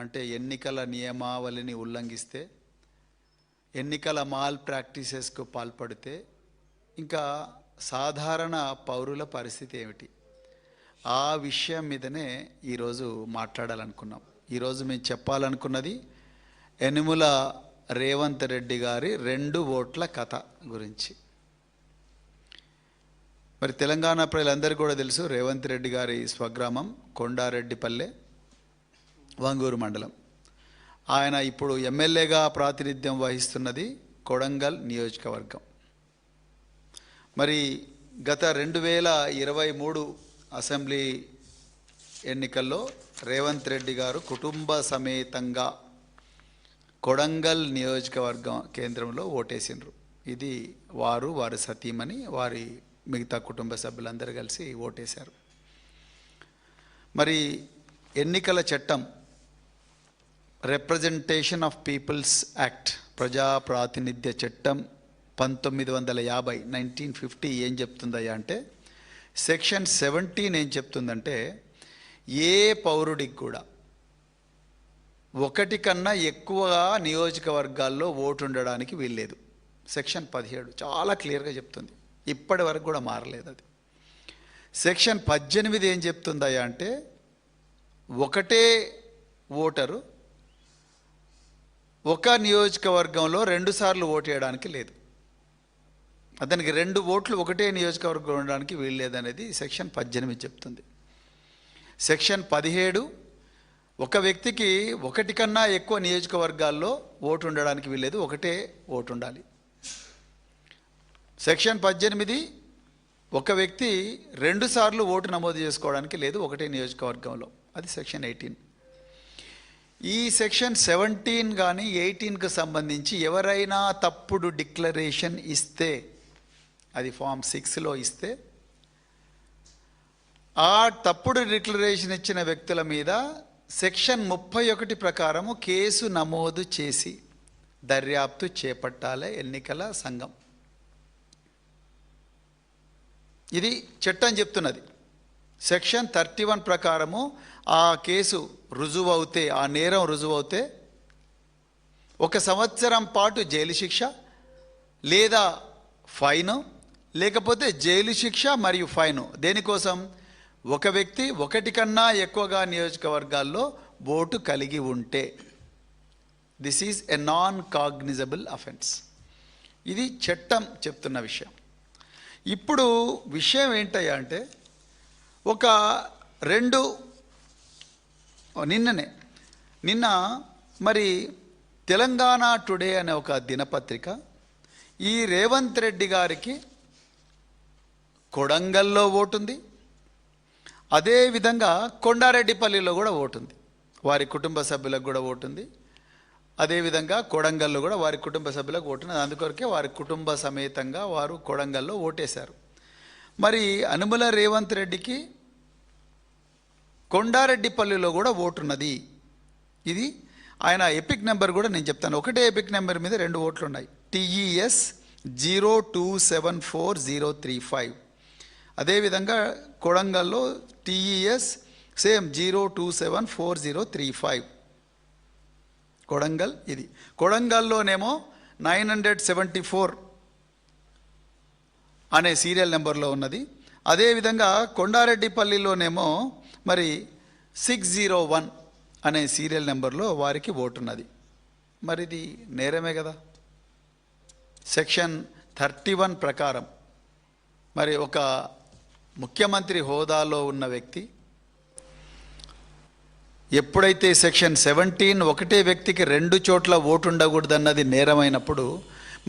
అంటే ఎన్నికల నియమావళిని ఉల్లంఘిస్తే, ఎన్నికల మాల్ ప్రాక్టీసెస్కు పాల్పడితే ఇంకా సాధారణ పౌరుల పరిస్థితి ఏమిటి, ఆ విషయం మీదనే ఈరోజు మాట్లాడాలనుకున్నాం. ఈరోజు మేము చెప్పాలనుకున్నది యనుమల రేవంత్ రెడ్డి గారి 2 ఓట్ల కథ గురించి. మరి తెలంగాణ ప్రజలందరికీ కూడా తెలుసు, రేవంత్ రెడ్డి గారి స్వగ్రామం కొండారెడ్డిపల్లె, వంగూరు మండలం. ఆయన ఇప్పుడు ఎమ్మెల్యేగా ప్రాతినిధ్యం వహిస్తున్నది కొడంగల్ నియోజకవర్గం. మరి గత 2023 అసెంబ్లీ ఎన్నికల్లో రేవంత్ రెడ్డి గారు కుటుంబ సమేతంగా కొడంగల్ నియోజకవర్గం కేంద్రంలో ఓటేసిండ్రు. ఇది వారి సతీమణి, వారి మిగతా కుటుంబ సభ్యులందరూ కలిసి ఓటేశారు. మరి ఎన్నికల చట్టం రిప్రజెంటేషన్ ఆఫ్ పీపుల్స్ యాక్ట్, ప్రజా ప్రాతినిధ్య చట్టం 1950 ఏం చెప్తుందయ్యా అంటే, సెక్షన్ 17 ఏం చెప్తుందంటే, ఏ పౌరుడికి కూడా 1 కన్నా ఎక్కువగా నియోజకవర్గాల్లో ఓటు ఉండడానికి వీల్లేదు. సెక్షన్ 17 చాలా క్లియర్గా చెప్తుంది, ఇప్పటి వరకు కూడా మారలేదు అది. సెక్షన్ 18 ఏం చెప్తుందయ్యా అంటే, ఒకటే ఓటరు ఒక నియోజకవర్గంలో 2 సార్లు ఓటు వేయడానికి లేదు. అతనికి 2 ఓట్లు ఒకటే నియోజకవర్గంలో ఉండడానికి వీల్లేదనేది సెక్షన్ 18 చెప్తుంది. సెక్షన్ 17 ఒక వ్యక్తికి 1 కన్నా ఎక్కువ నియోజకవర్గాల్లో ఓటు ఉండడానికి వీల్లేదు, ఒకటే ఓటు ఉండాలి. సెక్షన్ 18 ఒక వ్యక్తి 2 సార్లు ఓటు నమోదు చేసుకోవడానికి లేదు ఒకటే నియోజకవర్గంలో, అది సెక్షన్ 18. ఈ సెక్షన్ 17 కానీ 18కు సంబంధించి ఎవరైనా తప్పుడు డిక్లరేషన్ ఇస్తే, అది ఫామ్ 6లో ఇస్తే, ఆ తప్పుడు డిక్లరేషన్ ఇచ్చిన వ్యక్తుల మీద సెక్షన్ 31 ప్రకారము కేసు నమోదు చేసి దర్యాప్తు చేపట్టాలి ఎన్నికల సంఘం. ఇది చట్టం చెప్తున్నది. సెక్షన్ 31 ప్రకారము ఆ కేసు రుజువు అవుతే, ఆ నేరం రుజువు అవుతే 1 సంవత్సరం పాటు జైలు శిక్ష లేదా ఫైను, లేకపోతే జైలు శిక్ష మరియు ఫైను. దేనికోసం? ఒక వ్యక్తి 1 కన్నా ఎక్కువగా నియోజకవర్గాల్లో ఓటు కలిగి ఉంటే. This is a non cognizable offence. ఇది చట్టం చెప్తున్న విషయం. ఇప్పుడు విషయం ఏంటయ్యా అంటే, నిన్న మరి తెలంగాణ టుడే అనే ఒక దినపత్రిక ఈ రేవంత్ రెడ్డి గారికి కొడంగల్లో ఓటుంది, అదేవిధంగా కొండారెడ్డిపల్లిలో కూడా ఓటుంది, వారి కుటుంబ సభ్యులకు కూడా ఓటుంది, అదేవిధంగా కొడంగల్లో కూడా వారి కుటుంబ సభ్యులకు ఓటుంది. అందుకొరకే వారి కుటుంబ సమేతంగా వారు కొడంగల్లో ఓటేశారు. మరి యనుమల రేవంత్ రెడ్డికి కొండారెడ్డిపల్లిలో కూడా ఓటున్నది. ఇది ఆయన ఎపిక్ నెంబర్ కూడా నేను చెప్తాను. ఒకటే ఎపిక్ నెంబర్ మీద 2 ఓట్లు ఉన్నాయి. TES 0274035. అదేవిధంగా కొడంగల్లో TES సేమ్ 0274035. కొడంగల్ ఇది. కొడంగల్లోనేమో 974 అనే సీరియల్ నెంబర్లో ఉన్నది. అదేవిధంగా కొండారెడ్డిపల్లిలోనేమో మరి 601 అనే సీరియల్ నెంబర్లో వారికి ఓటున్నది. మరి ఇది నేరమే కదా. సెక్షన్ 31 ప్రకారం మరి ఒక ముఖ్యమంత్రి హోదాలో ఉన్న వ్యక్తి ఎప్పుడైతే సెక్షన్ 17 ఒకటే వ్యక్తికి 2 చోట్ల ఓటు ఉండకూడదన్నది నేరమైనప్పుడు,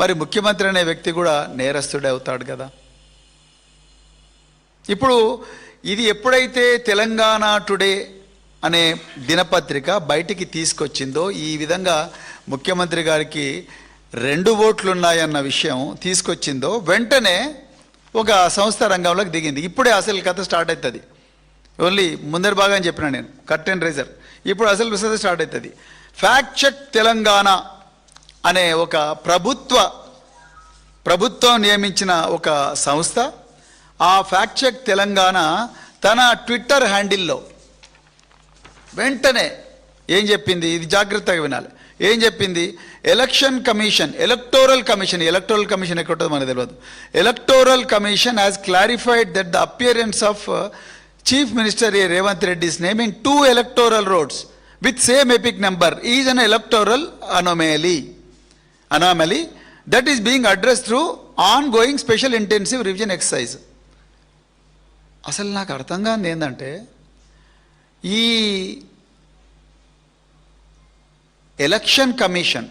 మరి ముఖ్యమంత్రి అనే వ్యక్తి కూడా నేరస్తుడే అవుతాడు కదా. ఇప్పుడు ఇది ఎప్పుడైతే తెలంగాణ టుడే అనే దినపత్రిక బయటికి తీసుకొచ్చిందో, ఈ విధంగా ముఖ్యమంత్రి గారికి 2 ఓట్లు ఉన్నాయన్న విషయం తీసుకొచ్చిందో, వెంటనే ఒక సంస్థ రంగంలోకి దిగింది. ఇప్పుడే అసలు కథ స్టార్ట్ అవుతుంది. ఓన్లీ ముందరి భాగం చెప్పిన నేను, కర్టెన్ రైజర్. ఇప్పుడు అసలు విషయం స్టార్ట్ అవుతుంది. ఫ్యాక్ట్ చెక్ తెలంగాణ అనే ఒక ప్రభుత్వం నియమించిన ఒక సంస్థ, ఆ ఫ్యాక్ట్ చెక్ తెలంగాణ తన ట్విట్టర్ హ్యాండిల్లో వెంటనే ఏం చెప్పింది, ఇది జాగ్రత్తగా వినాలి. ఏం చెప్పింది, ఎలక్టోరల్ కమిషన్ ఎక్కడ ఉంటుందో మనకు తెలియదు. Electoral commission has clarified that the appearance of chief minister A Revanth Reddy's name in 2 electoral rolls with same epic number is an electoral anomaly that is being addressed through ongoing special intensive revision exercise. అసలు నాకు అర్థం కానిది ఏంటంటే, ఈ election commission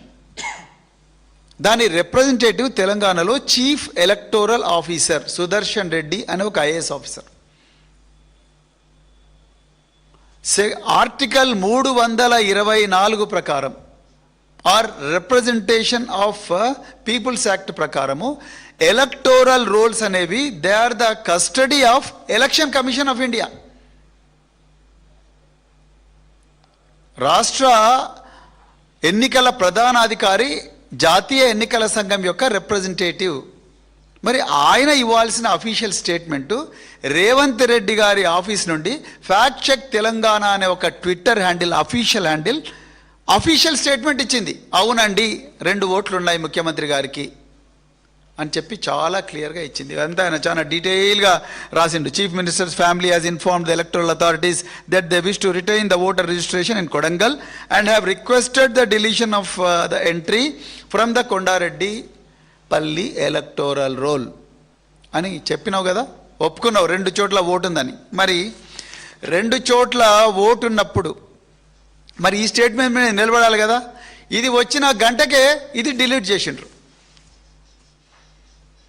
దాని representative తెలంగాణలో chief electoral officer Sudarshan Reddy అనే ఒక ఐఏఎస్ ఆఫీసర్. ఆర్టికల్ 324 ప్రకారం or representation of people's act ప్రకారము ఎలక్టోరల్ రోల్స్ అనేవి they are the custody of election commission of India. రాష్ట్ర ఎన్నికల ప్రధానాధికారి జాతీయ ఎన్నికల సంఘం యొక్క రిప్రజెంటేటివ్. మరి ఆయన ఇవ్వాల్సిన అఫీషియల్ స్టేట్మెంటు రేవంత్ రెడ్డి గారి ఆఫీస్ నుండి ఫ్యాక్ట్ చెక్ తెలంగాణ అనే ఒక ట్విట్టర్ హ్యాండిల్ అఫీషియల్ స్టేట్మెంట్ ఇచ్చింది. అవునండి 2 ఓట్లు ఉన్నాయి ముఖ్యమంత్రి గారికి అని చెప్పి చాలా క్లియర్గా ఇచ్చింది. అంతా ఆయన చాలా డీటెయిల్గా రాసిండు. Chief ministers family has informed the electoral authorities that they wish to retain the voter registration in Kodangal and have requested the deletion of the entry from the Kondareddy పల్లి ఎలక్టోరల్ రోల్ అని చెప్పినావు కదా, ఒప్పుకున్నావు 2 చోట్ల ఓటు ఉందని. మరి 2 చోట్ల ఓటు ఉన్నప్పుడు మరి ఈ స్టేట్మెంట్ మీద నిలబడాలి కదా. ఇది వచ్చిన గంటకే ఇది డిలీట్ చేసిండ్రు.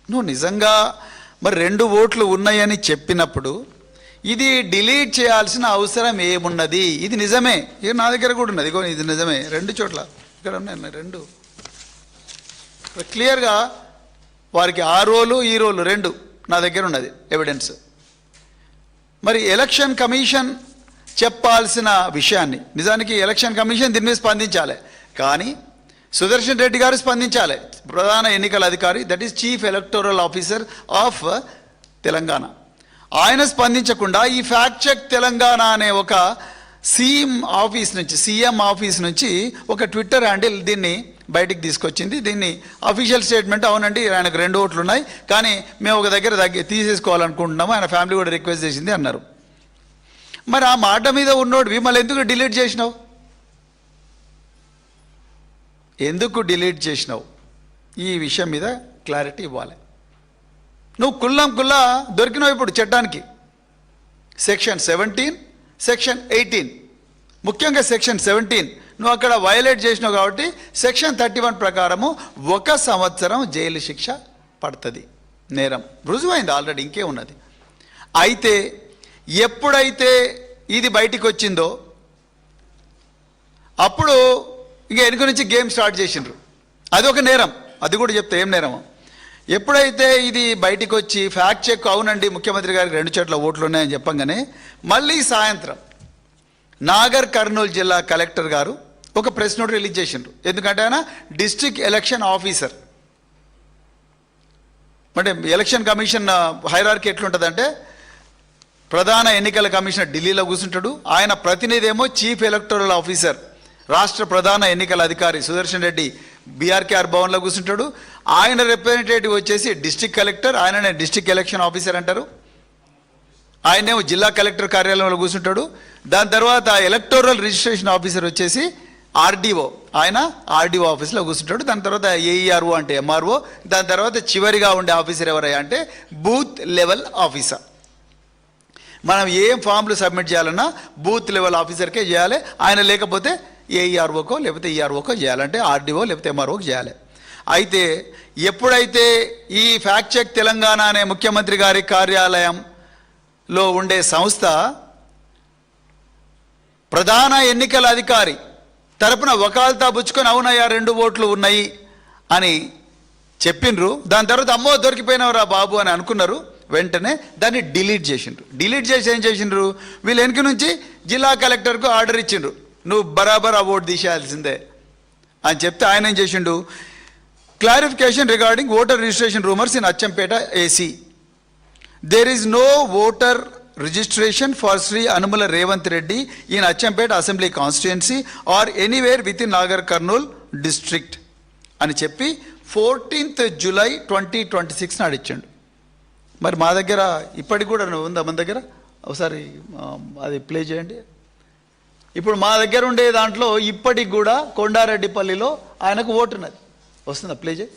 నువ్వు నిజంగా మరి 2 ఓట్లు ఉన్నాయని చెప్పినప్పుడు ఇది డిలీట్ చేయాల్సిన అవసరం ఏమున్నది? ఇది నిజమే, ఇది నా దగ్గర కూడా ఉన్నది. ఇగో ఇది నిజమే, 2 చోట్ల ఇక్కడ ఉన్నాయి 2 క్లియర్గా. వారికి ఆ రోలు ఈ రోలు 2 నా దగ్గర ఉన్నది ఎవిడెన్స్. మరి ఎలక్షన్ కమిషన్ చెప్పాల్సిన విషయాన్ని, నిజానికి ఎలక్షన్ కమిషన్ దీని మీద స్పందించాలి, కానీ సుదర్శన్ రెడ్డి గారు స్పందించాలి, ప్రధాన ఎన్నికల అధికారి, that is chief electoral officer of Telangana. ఆయన స్పందించకుండా ఈ ఫ్యాక్ట్ చెక్ తెలంగాణ అనే ఒక సీఎం ఆఫీస్ నుంచి ఒక ట్విట్టర్ హ్యాండిల్ దీన్ని బయటికి తీసుకొచ్చింది. దీన్ని అఫీషియల్ స్టేట్మెంట్, అవునండి ఆయనకు 2 ఓట్లు ఉన్నాయి కానీ మేము ఒక దగ్గర తీసేసుకోవాలనుకుంటున్నాము, ఆయన ఫ్యామిలీ కూడా రిక్వెస్ట్ చేసింది అన్నారు. మరి ఆ మాట మీద ఉన్నోడివి మళ్ళీ ఎందుకు డిలీట్ చేసినావు? ఈ విషయం మీద క్లారిటీ ఇవ్వాలి. నువ్వు కుల్లా దొరికినావు ఇప్పుడు చట్టానికి. సెక్షన్ 17, సెక్షన్ 18, ముఖ్యంగా సెక్షన్ 17 నువ్వు అక్కడ వయలేట్ చేసినావు కాబట్టి సెక్షన్ 31 ప్రకారము 1 సంవత్సరం జైలు శిక్ష పడుతుంది. నేరం రుజువైంది ఆల్రెడీ, ఇంకే ఉన్నది. అయితే ఎప్పుడైతే ఇది బయటికి వచ్చిందో అప్పుడు ఇక వెనుక నుంచి గేమ్ స్టార్ట్ చేసిండ్రు. అదొక నేరం, అది కూడా చెప్తే ఏం నేరమో. ఎప్పుడైతే ఇది బయటికి వచ్చి ఫ్యాక్ట్ చెక్ అవునండి ముఖ్యమంత్రి గారికి 2 చోట్ల ఓట్లు ఉన్నాయని చెప్పంగానే మళ్ళీ సాయంత్రం నాగర్ కర్నూలు జిల్లా కలెక్టర్ గారు ఒక ప్రెస్ నోట్ రిలీజ్ చేసిండ్రు. ఎందుకంటే ఆయన డిస్ట్రిక్ట్ ఎలక్షన్ ఆఫీసర్. అంటే ఎలక్షన్ కమిషన్ హైరార్కీ ఎట్లుంటుందంటే, ప్రధాన ఎన్నికల కమిషనర్ ఢిల్లీలో కూర్చుంటాడు, ఆయన ప్రతినిధి ఏమో చీఫ్ ఎలక్టోరల్ ఆఫీసర్ రాష్ట్ర ప్రధాన ఎన్నికల అధికారి సుదర్శన్ రెడ్డి బీఆర్కేఆర్ భవన్లో కూర్చుంటాడు. ఆయన రిప్రజెంటేటివ్ వచ్చేసి డిస్ట్రిక్ట్ కలెక్టర్, ఆయననే డిస్ట్రిక్ట్ ఎలక్షన్ ఆఫీసర్ అంటారు. ఆయనేమో జిల్లా కలెక్టర్ కార్యాలయంలో కూర్చుంటాడు. దాని తర్వాత ఎలక్టోరల్ రిజిస్ట్రేషన్ ఆఫీసర్ వచ్చేసి ఆర్డీఓ, ఆయన ఆర్డీఓ ఆఫీస్లో కూర్చుంటాడు. దాని తర్వాత ఏఈఆర్ఓ అంటే ఎంఆర్ఓ, దాని తర్వాత చివరిగా ఉండే ఆఫీసర్ ఎవరయ్యా అంటే బూత్ లెవెల్ ఆఫీసర్. మనం ఏం ఫామ్లు సబ్మిట్ చేయాలన్నా బూత్ లెవెల్ ఆఫీసర్కే చేయాలి. ఆయన లేకపోతే ఏఈఆర్ఓకో లేకపోతే ఈఆర్ఓకో చేయాలంటే ఆర్డీఓ లేకపోతే ఎంఆర్ఓకి చేయాలి. అయితే ఎప్పుడైతే ఈ ఫ్యాక్ట్ చెక్ తెలంగాణ అనే ముఖ్యమంత్రి గారి కార్యాలయంలో ఉండే సంస్థ ప్రధాన ఎన్నికల అధికారి తరపున వకాల్తా పుచ్చుకొని అవునయ్యా 2 ఓట్లు ఉన్నాయి అని చెప్పిండ్రు. దాని తర్వాత అమ్మో దొరికిపోయినవరా బాబు అని అనుకున్నారు. వెంటనే దాన్ని డిలీట్ చేసిండ్రు. డిలీట్ చేసి ఏం చేసిండ్రు, వీళ్ళు వెనక నుంచి జిల్లా కలెక్టర్కు ఆర్డర్ ఇచ్చిండ్రు, నువ్వు బరాబర్ ఆ ఓటు తీసేయాల్సిందే అని చెప్తే ఆయన ఏం చేసిండు, clarification regarding voter registration rumours in Achampet AC. There is no voter registration for Sri Anumala Revanth Reddy in Achanpet Assembly Constituency or anywhere within Nagar Karnool district అని చెప్పి 14th July 2026 నాడు ఇచ్చాడు. మరి మా దగ్గర ఇప్పటికి కూడా ఉందా మన దగ్గర? ఒకసారి అది ప్లే చేయండి. ఇప్పుడు మా దగ్గర ఉండే దాంట్లో ఇప్పటికి కూడా కొండారెడ్డిపల్లిలో ఆయనకు ఓటు ఉన్నది. వస్తుందా? ప్లే చేయి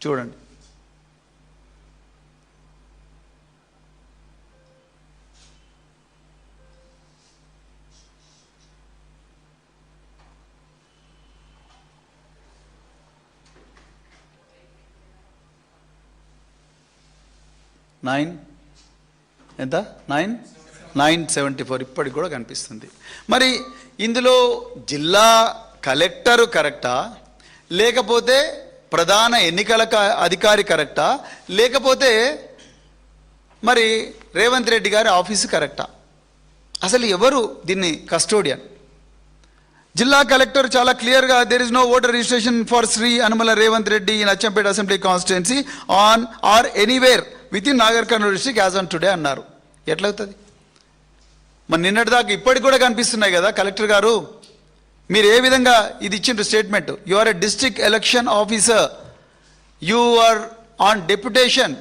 చూడండి. ఎంత 974 ఇప్పటికి కూడా కనిపిస్తుంది. మరి ఇందులో జిల్లా కలెక్టరు కరెక్టా, లేకపోతే ప్రధాన ఎన్నికల అధికారి కరెక్టా, లేకపోతే మరి రేవంత్ రెడ్డి గారి ఆఫీసు కరెక్టా? అసలు ఎవరు దీన్ని కస్టోడియన్? జిల్లా కలెక్టర్ చాలా క్లియర్గా there is no voter registration for Shri Anumula Revanth Reddy in Achampet assembly constituency on or anywhere with in Nagar Kurnool district as on today అన్నారు. ఎట్లవుతుంది? మరి నిన్నటిదాకా ఇప్పటికి కూడా కనిపిస్తున్నాయి కదా కలెక్టర్ గారు. మీరు ఏ విధంగా ఇది ఇచ్చిండ్రు statement? You are a district election officer, you are on deputation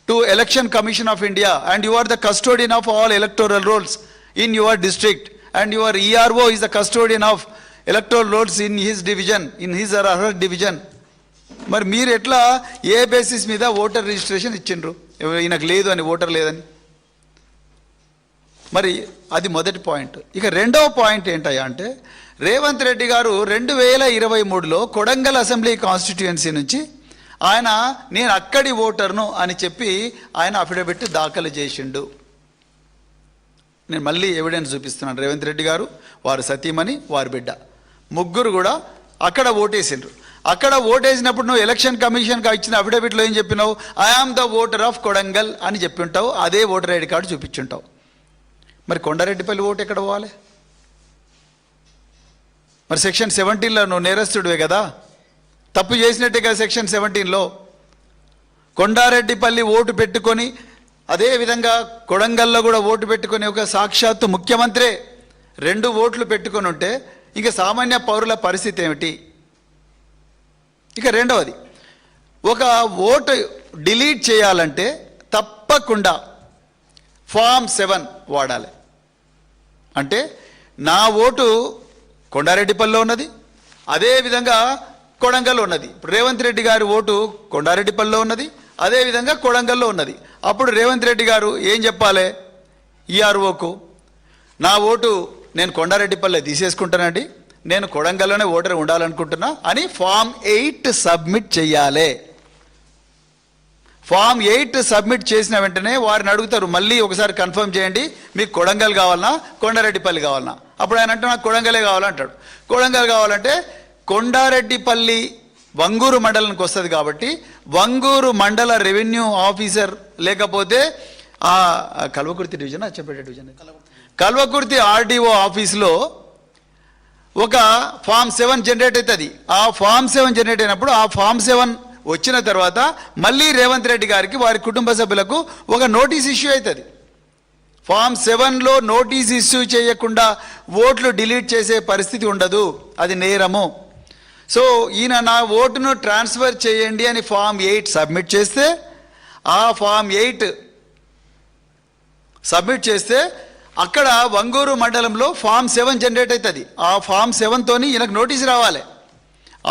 to election commission of India and you are the custodian of all electoral rolls in your district and your ERO is the custodian of electoral rolls in his division, in his or her division. మరి మీరు ఎట్లా ఏ basis మీద voter registration ఇచ్చిండ్రు? ఈయనకు లేదు అని, voter లేదని. మరి అది మొదటి పాయింట్. ఇక రెండవ పాయింట్ ఏంటయ్యా అంటే, రేవంత్ రెడ్డి గారు 2023లో కొడంగల్ అసెంబ్లీ కాన్స్టిట్యుయెన్సీ నుంచి ఆయన నేను అక్కడి ఓటర్ను అని చెప్పి ఆయన అఫిడవిట్ దాఖలు చేసిండు. నేను మళ్ళీ ఎవిడెన్స్ చూపిస్తున్నాను. రేవంత్ రెడ్డి గారు, వారు సతీమణి, వారి బిడ్డ ముగ్గురు కూడా అక్కడ ఓటేసిండ్రు. అక్కడ ఓటేసినప్పుడు నువ్వు ఎలక్షన్ కమిషన్కి ఇచ్చిన అఫిడవిట్లో ఏం చెప్పినావు? I am the voter of Kodangal అని చెప్పి ఉంటావు. అదే ఓటర్ ఐడి కార్డు చూపించుంటావు. మరి కొండారెడ్డిపల్లి ఓటు ఎక్కడ పోవాలి? మరి సెక్షన్ 17లో నువ్వు నేరస్తుడివే కదా, తప్పు చేసినట్టే కదా సెక్షన్ 17లో. కొండారెడ్డిపల్లి ఓటు పెట్టుకొని అదేవిధంగా కొడంగల్లో కూడా ఓటు పెట్టుకొని ఒక సాక్షాత్తు ముఖ్యమంత్రే 2 ఓట్లు పెట్టుకొని ఉంటే ఇంకా సామాన్య పౌరుల పరిస్థితి ఏమిటి? ఇక రెండవది, ఒక ఓటు డిలీట్ చేయాలంటే తప్పకుండా ఫామ్ 7 వాడాలి. అంటే నా ఓటు కొండారెడ్డిపల్లిలో ఉన్నది, అదేవిధంగా కొడంగల్లో ఉన్నది. ఇప్పుడు రేవంత్ రెడ్డి గారి ఓటు కొండారెడ్డిపల్లిలో ఉన్నది, అదేవిధంగా కొడంగల్లో ఉన్నది. అప్పుడు రేవంత్ రెడ్డి గారు ఏం చెప్పాలి ఈఆర్ఓకు? నా ఓటు నేను కొండారెడ్డిపల్లి తీసేసుకుంటానండి, నేను కొడంగల్లోనే ఓటర్ ఉండాలనుకుంటున్నా అని ఫామ్ 8 సబ్మిట్ చేయాలి. ఫామ్ 8 సబ్మిట్ చేసిన వెంటనే వారిని అడుగుతారు, మళ్ళీ ఒకసారి కన్ఫర్మ్ చేయండి, మీకు కొడంగల్ కావాలన్నా కొండారెడ్డిపల్లి కావాలన్నా? అప్పుడు ఆయన అంటే నాకు కొడంగలే కావాలంటాడు. కొడంగల్ కావాలంటే కొండారెడ్డిపల్లి వంగూరు మండలానికి వస్తుంది కాబట్టి వంగూరు మండల రెవెన్యూ ఆఫీసర్ లేకపోతే ఆ Kalwakurthy division, Achampet division, Kalwakurthy RDO ఆఫీస్లో ఒక ఫామ్ 7 జనరేట్ అవుతుంది. ఆ ఫామ్ 7 జనరేట్ అయినప్పుడు ఆ ఫామ్ 7 వచ్చిన తర్వాత మళ్ళీ రేవంత్ రెడ్డి గారికి వారి కుటుంబ సభ్యులకు ఒక నోటీస్ ఇష్యూ అవుతుంది. ఫామ్ 7లో నోటీస్ ఇష్యూ చేయకుండా ఓట్లు డిలీట్ చేసే పరిస్థితి ఉండదు, అది నేరము. సో ఈయన నా ఓటును ట్రాన్స్ఫర్ చేయండి అని ఫామ్ 8 సబ్మిట్ చేస్తే, ఆ ఫామ్ 8 సబ్మిట్ చేస్తే అక్కడ వంగూరు మండలంలో ఫామ్ 7 జనరేట్ అవుతుంది. ఆ ఫామ్ 7తోని ఈయనకు నోటీసు రావాలి.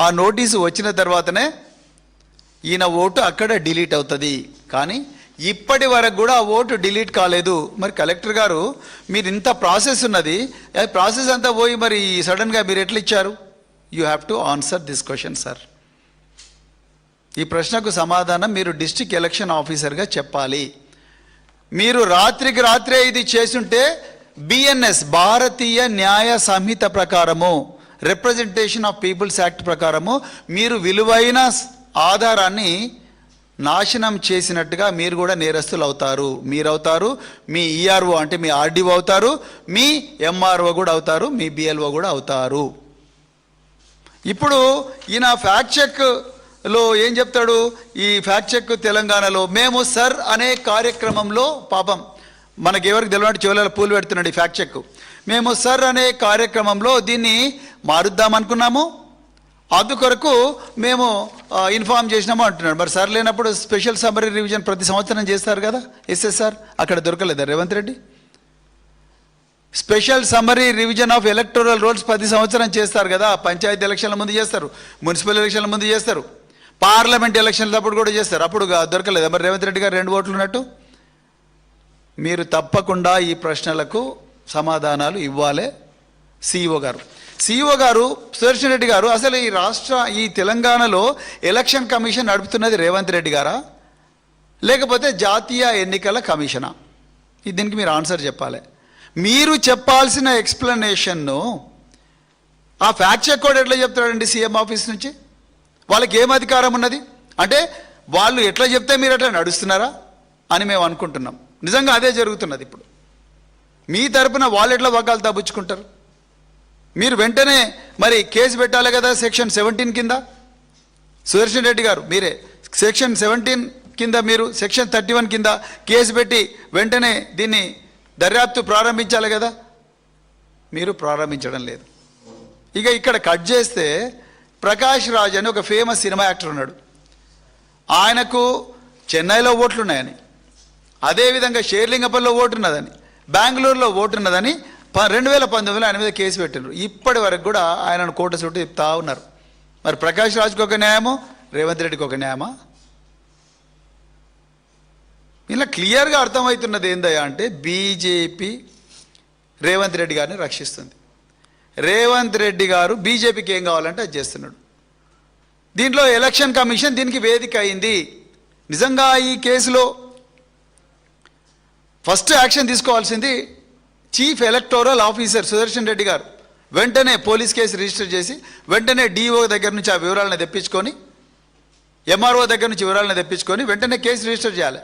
ఆ నోటీసు వచ్చిన తర్వాతనే ఈయన ఓటు అక్కడ డిలీట్ అవుతుంది. కానీ ఇప్పటి వరకు కూడా ఆ ఓటు డిలీట్ కాలేదు. మరి కలెక్టర్ గారు, మీరు ఇంత ప్రాసెస్ ఉన్నది, ప్రాసెస్ అంతా పోయి మరి సడన్గా మీరు ఎట్లా ఇచ్చారు? You have to answer this question sir. ఈ ప్రశ్నకు సమాధానం మీరు డిస్ట్రిక్ట్ ఎలక్షన్ ఆఫీసర్గా చెప్పాలి. మీరు రాత్రికి రాత్రే ఇది చేసుంటే బిఎన్ఎస్ భారతీయ న్యాయ సంహిత ప్రకారము, రిప్రజెంటేషన్ ఆఫ్ పీపుల్స్ యాక్ట్ ప్రకారము మీరు విలువైన ఆధారాన్ని నాశనం చేసినట్టుగా మీరు కూడా నేరస్తులు అవుతారు. మీరవుతారు, మీ ఈఆర్ఓ అంటే మీ ఆర్డీఓ అవుతారు, మీ ఎంఆర్ఓ కూడా అవుతారు, మీ బిఎల్ఓ కూడా అవుతారు. ఇప్పుడు ఈయన ఫ్యాక్ట్ చెక్ లో ఏం చెప్తాడు ఈ ఫ్యాక్ట్ చెక్ తెలంగాణలో? మేము సర్ అనే కార్యక్రమంలో, పాపం మనకి ఎవరికి తెలియనట్టు చెవులలో పూలు పెడుతున్నాడు ఈ ఫ్యాక్ట్ చెక్. మేము సర్ అనే కార్యక్రమంలో దీన్ని మారుద్దాం అనుకున్నాము, అందుకొరకు మేము ఇన్ఫార్మ్ చేసినాము అంటున్నాడు. మరి సార్ లేనప్పుడు స్పెషల్ సమ్మరీ రివిజన్ ప్రతి సంవత్సరం చేస్తారు కదా ఎస్ఎస్ఆర్, అక్కడ దొరకలేదా Revanth Reddy? Special summary revision of electoral rolls 10 సంవత్సరం చేస్తారు కదా. పంచాయతీ ఎలక్షన్ల ముందు చేస్తారు, మున్సిపల్ ఎలక్షన్ల ముందు చేస్తారు, పార్లమెంట్ ఎలక్షన్ల అప్పుడు కూడా చేస్తారు. అప్పుడు దొరకలేదా మరి రేవంత్ రెడ్డి గారు 2 ఓట్లు ఉన్నట్టు? మీరు తప్పకుండా ఈ ప్రశ్నలకు సమాధానాలు ఇవ్వాలి. సిఇఓ గారు సుదర్శన్ రెడ్డి గారు, అసలు ఈ తెలంగాణలో ఎలక్షన్ కమిషన్ నడుపుతున్నది రేవంత్ రెడ్డి గారా లేకపోతే జాతీయ ఎన్నికల కమిషనా? దీనికి మీరు ఆన్సర్ చెప్పాలి. మీరు చెప్పాల్సిన ఎక్స్ప్లెనేషన్ను ఆ ఫ్యాక్ట్ చెక్ కూడా ఎట్లా చెప్తాడండి సీఎం ఆఫీస్ నుంచి? వాళ్ళకి ఏం అధికారం ఉన్నది? అంటే వాళ్ళు ఎట్లా చెప్తే మీరు అట్లా నడుస్తున్నారా అని మేము అనుకుంటున్నాం. నిజంగా అదే జరుగుతున్నది ఇప్పుడు. మీ తరపున వాళ్ళు ఎట్లా వకాలు తబ్బుచ్చుకుంటారు? మీరు వెంటనే మరి కేసు పెట్టాలి కదా సెక్షన్ 17 కింద. సుదర్శన్ రెడ్డి గారు మీరే సెక్షన్ 17 కింద, మీరు సెక్షన్ 31 కింద కేసు పెట్టి వెంటనే దీన్ని దర్యాప్తు ప్రారంభించాలి కదా. మీరు ప్రారంభించడం లేదు. ఇక ఇక్కడ కట్ చేస్తే ప్రకాష్ రాజ్ అని ఒక ఫేమస్ సినిమా యాక్టర్ ఉన్నాడు. ఆయనకు చెన్నైలో ఓట్లున్నాయని, అదేవిధంగా షేర్లింగపల్లిలో ఓటున్నదని, బెంగళూరులో ఓటున్నదని 2019లో ఆయన మీద కేసు పెట్టినారు. ఇప్పటి వరకు కూడా ఆయనను కోట చుట్టూ చెప్తా ఉన్నారు. మరి ప్రకాష్ రాజ్కి ఒక న్యాయమో రేవంత్ రెడ్డికి ఒక న్యాయమా? ఇలా క్లియర్గా అర్థమవుతున్నది ఏందయ్యా అంటే బీజేపీ రేవంత్ రెడ్డి గారిని రక్షిస్తుంది. రేవంత్ రెడ్డి గారు బీజేపీకి ఏం కావాలంటే అది చేస్తున్నాడు. దీంట్లో ఎలక్షన్ కమిషన్ దీనికి వేదిక అయింది. నిజంగా ఈ కేసులో ఫస్ట్ యాక్షన్ తీసుకోవాల్సింది chief electoral officer Sudarshan Reddy గారు. వెంటనే పోలీస్ కేసు రిజిస్టర్ చేసి వెంటనే డిఓ దగ్గర నుంచి ఆ వివరాలను తెప్పించుకొని, ఎంఆర్ఓ దగ్గర నుంచి వివరాలను తెప్పించుకొని వెంటనే కేసు రిజిస్టర్ చేయాలి.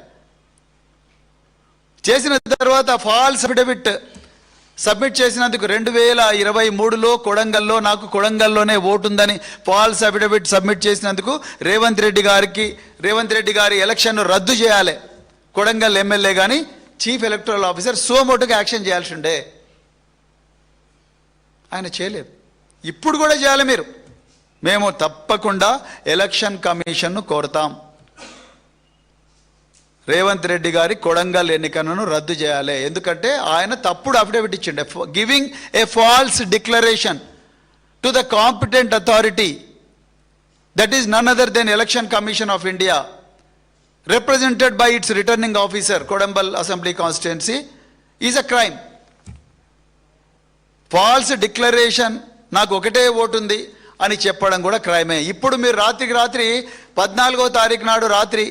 చేసిన తర్వాత ఫాల్స్ అఫిడవిట్ సబ్మిట్ చేసినందుకు 2023లో నాకు కొడంగల్లోనే ఓటుందని ఫాల్స్ అఫిడవిట్ సబ్మిట్ చేసినందుకు రేవంత్ రెడ్డి గారి ఎలక్షన్ను రద్దు చేయాలి. కొడంగల్ ఎమ్మెల్యే కానీ చీఫ్ ఎలక్టోరల్ ఆఫీసర్ సోమోటుగా యాక్షన్ చేయాల్సి ఉండే, ఆయన చేయలేదు. ఇప్పుడు కూడా చేయాలి మీరు. మేము తప్పకుండా ఎలక్షన్ కమిషన్ను కోరుతాం. రేవంత్ రెడ్డి గారి కొడంగల్ ఎన్నికలను రద్దు చేయాలి. ఎందుకంటే ఆయన తప్పుడు అఫిడవిట్ ఇచ్చిండే, giving a false declaration to the competent authority that is none other than Election commission of India represented by its returning officer, Kodambal Assembly Constituency, is a crime. False declaration నాకు ఒకటే vote ఉంది అని చెప్పడం కూడా క్రైమే. ఇప్పుడు మీరు రాత్రికి రాత్రి 14వ తారీఖు నాడు రాత్రి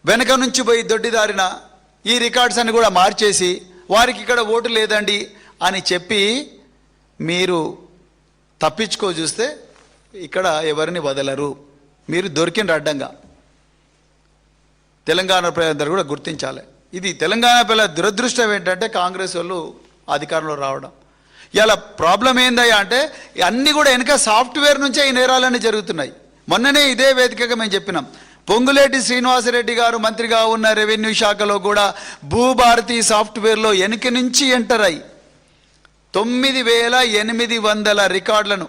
వెనక నుంచి పోయి దొడ్డిదారిన ఈ రికార్డ్స్ అన్ని కూడా మార్చేసి వారికి ఇక్కడ ఓటు లేదండి అని చెప్పి మీరు తప్పించుకో చూస్తే ఇక్కడ ఎవరిని వదలరు. మీరు దొరికిన అడ్డంగా. తెలంగాణ ప్రజలందరూ కూడా గుర్తించాలి. ఇది తెలంగాణ పిల్లల దురదృష్టం ఏంటంటే కాంగ్రెస్ వాళ్ళు అధికారంలో రావడం. ఇలా ప్రాబ్లం ఏందయ్యా అంటే అన్నీ కూడా వెనక సాఫ్ట్వేర్ నుంచే ఈ నేరాలన్నీ జరుగుతున్నాయి. మొన్ననే ఇదే వేదికగా మేము చెప్పినాం. పొంగులేటి శ్రీనివాసరెడ్డి గారు మంత్రిగా ఉన్న రెవెన్యూ శాఖలో కూడా భూభారతి సాఫ్ట్వేర్లో వెనక నుంచి ఎంటర్ అయ్యి 9800 రికార్డులను